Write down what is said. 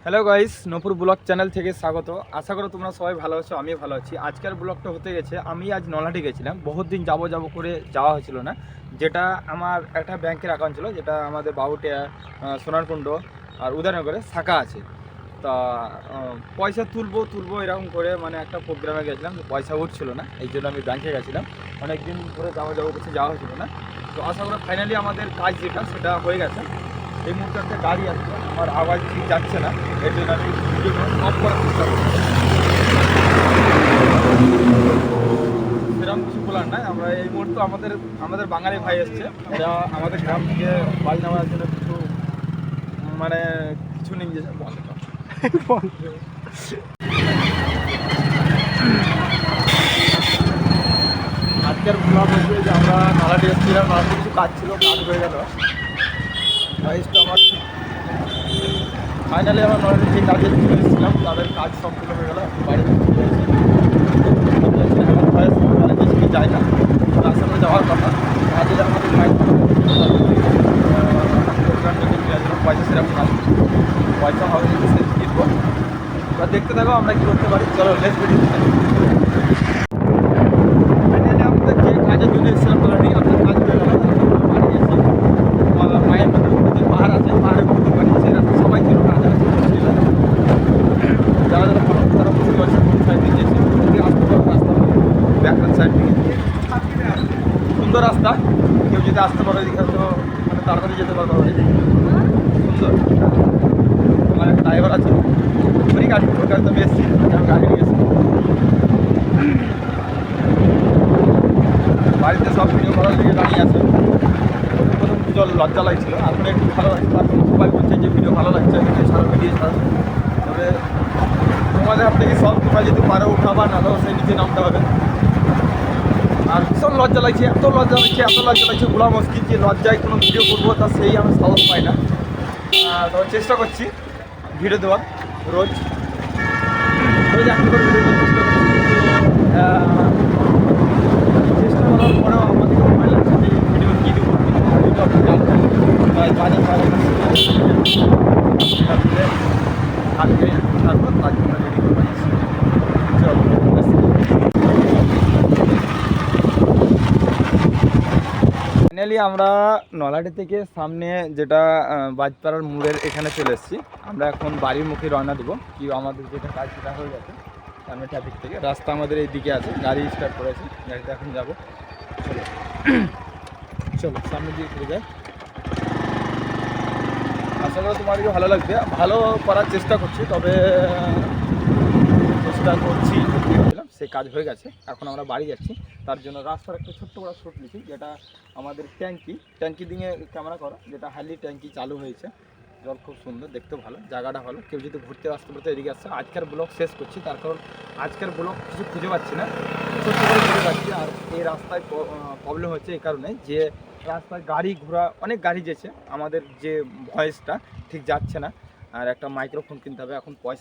Hello guys, নপুর blog channel থেকে স্বাগত। আশা করি তোমরা সবাই ভালো আছো, আমি ভালো আছি। আজকের ব্লগটা হতে গেছে, আমি আজ নলহাটি গেছিলাম। বহুত দিন যাবো করে যাওয়া হয়েছিল না। যেটা আমার একটা ব্যাংকের অ্যাকাউন্ট ছিল, যেটা আমাদের বাবুটিয়া, সোনারকুণ্ড আর উদয়নগরে শাখা আছে। তা পয়সা তুলবো এরকম করে মানে একটা প্রোগ্রামে গেছিলাম, পয়সা উঠছিল না, এই জন্য আমি ব্যাংকে গেছিলাম। অনেক দিন ধরে যাবো করতে যাওয়া হয়েছিল না। তো আশা করি ফাইনালি আমাদের কাজ যেটা সেটা হয়ে গেছে। এই মুহূর্তে একটা গাড়ি আসছে, আমার আওয়াজ ঠিক যাচ্ছে না, এর জন্য আমি ভিডিওটা অফ করার চেষ্টা করছি। সেরকম কিছু বলার নাই। আমরা এই মুহূর্তে আমাদের বাঙালি ভাই এসছে, এরা আমাদের গ্রাম থেকে বাড়ি নেওয়ার জন্য কিছু মানে কিছু নিয়ে গেছে। আজকের ব্লগ হচ্ছে যে আমরা নালাটি এসেছিলাম, নালাটি কিছু কাজ ছিল, কাজ হয়ে গেল। ভয়েসটা আমার ফাইনালি আমার নয়টি যে কাজে চলে এসেছিলাম, তাদের কাজ সম্পূর্ণ হয়ে গেল। বাড়িতে এখন ভয়েস অনেক বেশি যায় না, আশা করে যাওয়ার কথা। কাজে আমাদের প্রোগ্রাম যদি পয়সা সেরকম নাই, পয়সা হবে যদি সে কিনবো। এবার দেখতে থাকো আমরা কী করতে পারি। চলো লেটস ভিডিও। ফাইনালি আমাদের যে কাজের জন্য এসেছিলাম অলরেডি আপনার কাজ হয়ে গেল। বাড়ি এসে মায়ের মধ্যে যে পাহাড় আছে, পাহাড়ে ঘুরতে পারি, সেই রাস্তা সবাই ছিল না, যারা যারা তারা বুঝতে পারছে কোন সাইড দিয়ে গেছে, আসতে পারো রাস্তা ব্যাকগ্রাউন্ড সাইড থেকে সুন্দর রাস্তা। কেউ যদি আসতে পারো এদিকে হয়তো মানে তাড়াতাড়ি যেতে পারবো। সুন্দর আমার একটা ড্রাইভার আছে, ওই গাড়ি তো আমি এসেছি, গাড়ি নিয়ে এসেছি। বাড়িতে সব ভিডিও করার দিকে দাঁড়িয়ে আছে। প্রথম জল লজ্জা লাগছিল, এখন একটু ভালো লাগছে। তারপর সবাই বলছে যে ভিডিও ভালো লাগছে, ভিডিও ছাড়ো। তবে তোমাদের হাত থেকে সব, তোমরা যদি পারো উঠাবা, না তো সেই নিচে নামতে হবে। আর ভীষণ লজ্জা লাগছে, এত লজ্জা লাগছে বলা মুশকিল যে লজ্জায় কোনো ভিডিও করবো তা সেই আমি সাহস পাই না। তবে চেষ্টা করছি ভিডিও দেওয়ার, রোজ একটু করে ভিডিও দেওয়ার চেষ্টা করছি। চেষ্টা করার পরেও আমাদের সময় লাগছে যে ভিডিও কী দেবো, ভিডিওটা আপনি জানবেন বাজার থাকবে, তারপর তার জন্য রেডি করে পাচ্ছি। চলো ফাইনালি আমরা নলহাটি থেকে সামনে যেটা বাজপাড়ার মোড়ের এখানে চলে এসেছি। আমরা এখন বাড়ির মুখে রওনা দেবো। কি আমাদের যেটা কাজ সেটা হয়ে গেছে। সামনে ট্রাফিক থেকে রাস্তা আমাদের এই দিকে আছে, গাড়ি স্টার্ট করেছে, গাড়িতে এখন যাবো। চলো চলো সামনে দিয়ে চলে যায়। আশা করি তোমাদেরকে ভালো লাগবে, ভালো করার চেষ্টা করছি। তবে চেষ্টা করছি সেই কাজ হয়ে গেছে। এখন আমরা বাড়ি যাচ্ছি, তার জন্য রাস্তার একটা ছোট্ট বড় শট নিচ্ছি, যেটা আমাদের ট্যাঙ্কি দিয়ে ক্যামেরা করা, যেটা হাইলি ট্যাঙ্কি চালু হয়েছে। জল খুব সুন্দর, দেখতে ভালো, জায়গাটা ভালো। কেউ যদি ঘুরতে আসতে পারতো এদিকে আসছে। আজকের ব্লগ শেষ করছি, তার কারণ আজকের ব্লগ কিছু খুঁজে পাচ্ছি না, ছোট্ট করে খুঁজে পাচ্ছি। আর এই রাস্তায় প্রবলেম হচ্ছে এই কারণে যে রাস্তায় গাড়ি ঘোড়া অনেক গাড়ি যেছে, আমাদের যে ভয়েসটা ঠিক যাচ্ছে না। আর একটা মাইক্রোফোন কিনতে হবে, এখন পয়সা